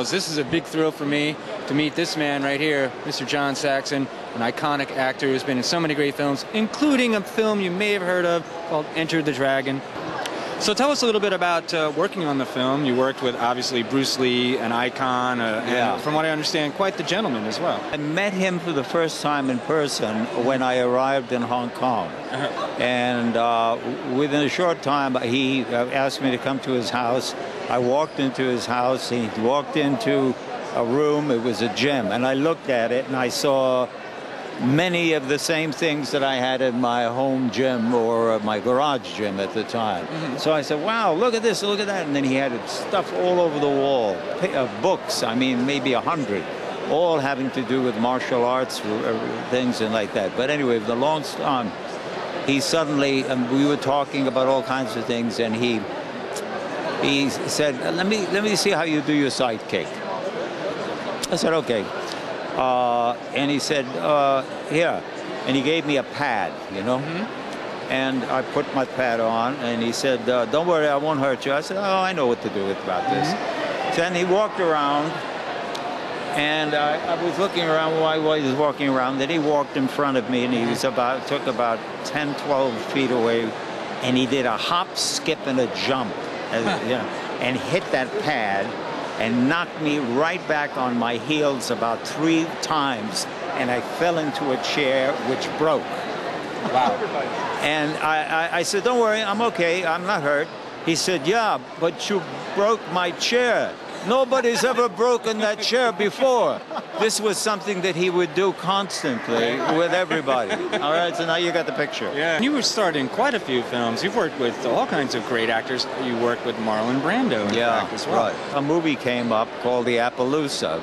This is a big thrill for me to meet this man right here, Mr. John Saxon, an iconic actor who's been in so many great films, including a film you may have heard of called Enter the Dragon. So tell us a little bit about working on the film. You worked with, obviously, Bruce Lee, an icon, and from what I understand, quite the gentleman as well. I met him for the first time in person when I arrived in Hong Kong. And within a short time, he asked me to come to his house. I walked into his house. He walked into a room. It was a gym. And I looked at it, and I saw many of the same things that I had in my home gym or my garage gym at the time. So I said, wow, look at this, look at that. And then he had stuff all over the wall, books, I mean, maybe 100, all having to do with martial arts things and like that. But anyway, the long time, he suddenly, we were talking about all kinds of things, and he said, let me see how you do your sidekick. I said, okay. And he said, here. And he gave me a pad, you know. And I put my pad on, and he said, don't worry, I won't hurt you. I said, oh, I know what to do about this. Then he walked around, and I was looking around while he was walking around. Then he walked in front of me, and he was took about 10, 12 feet away, and he did a hop, skip, and a jump, and hit that pad, and knocked me right back on my heels about 3 times, and I fell into a chair which broke. Wow. And I said, don't worry, I'm okay, I'm not hurt. He said, yeah, but you broke my chair. Nobody's ever broken that chair before. This was something that he would do constantly with everybody. All right, so now you got the picture. Yeah. You were starred in quite a few films. You've worked with all kinds of great actors. You worked with Marlon Brando, in fact, as well. Right. A movie came up called The Appaloosa,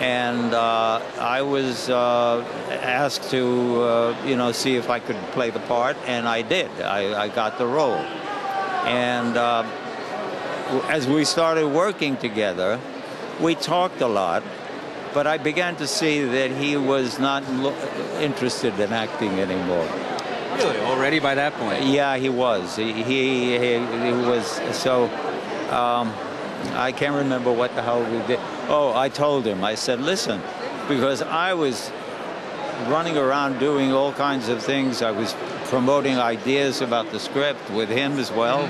and I was asked to, see if I could play the part, and I did. I got the role. And as we started working together, we talked a lot, but I began to see that he was not interested in acting anymore. Really? Already by that point? Yeah, he was. He was. So I can't remember what the hell we did. Oh, I told him. I said, listen, because I was running around doing all kinds of things. I was promoting ideas about the script with him as well.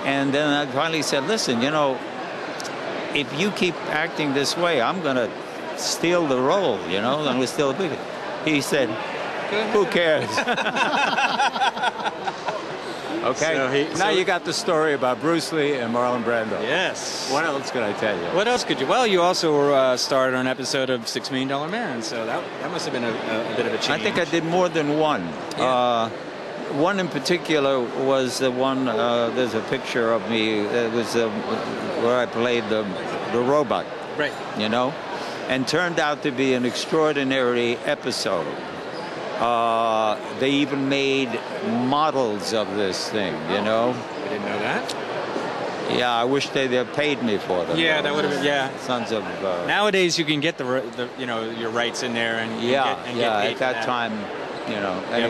And then I finally said, listen, if you keep acting this way, I'm going to steal the role, and we're still big. He said, who cares? Okay, so now you got the story about Bruce Lee and Marlon Brando. Yes. What else could I tell you? What else could you? Well, you also starred on an episode of $6 Million Man, so that must have been a bit of a change. I think I did more than one. Yeah. One in particular was the one, there's a picture of me, it was where I played the robot, right? And turned out to be an extraordinary episode. They even made models of this thing, I didn't know that. Yeah, I wish they'd have paid me for them. Yeah, that would have been, yeah. Sons of... Nowadays you can get the your rights in there and get paid at that for time,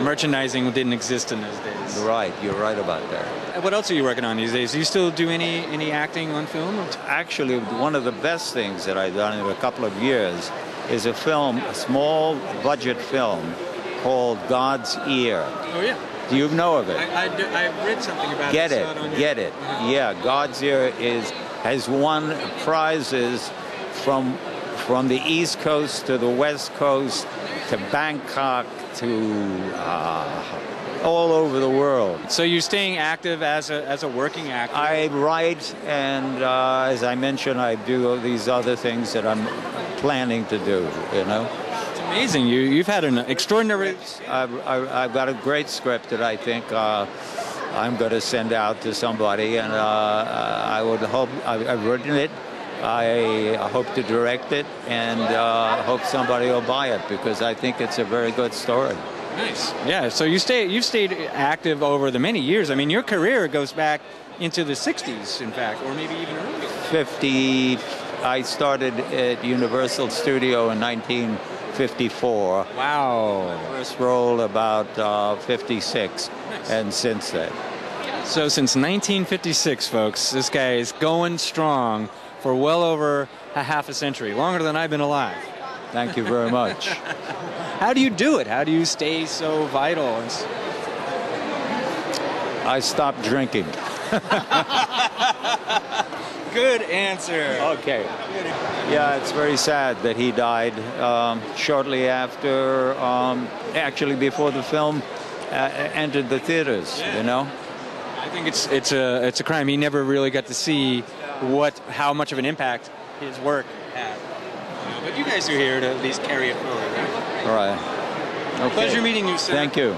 merchandising didn't exist in those days. Right, you're right about that. What else are you working on these days? Do you still do any acting on film? Actually, one of the best things that I've done in a couple of years is a small budget film called God's Ear. Oh, yeah. Do you know of it? I've read something about it. Get it. Yeah, God's Ear has won prizes from the East Coast to the West Coast to Bangkok to all over the world. So you're staying active as a working actor? I write, and as I mentioned, I do these other things that I'm planning to do, It's amazing. You've had an extraordinary... I've got a great script that I think I'm going to send out to somebody, and I would hope... I've written it. I hope to direct it, and hope somebody will buy it, because I think it's a very good story. Nice. Yeah, so you've stayed active over the many years. I mean, your career goes back into the 60s, in fact, or maybe even earlier. 50... I started at Universal Studio in 1954. Wow. First role about 56, nice. And since then. So since 1956, folks, this guy is going strong. for well over a half a century, longer than I've been alive. Thank you very much. How do you do it? How do you stay so vital? I stopped drinking. Good answer. Okay. Yeah, it's very sad that he died shortly after, actually before the film entered the theaters, you know? I think it's a crime. He never really got to see how much of an impact his work had. But you guys are here to at least carry it forward, right? All right. Okay. Pleasure meeting you, sir. Thank you.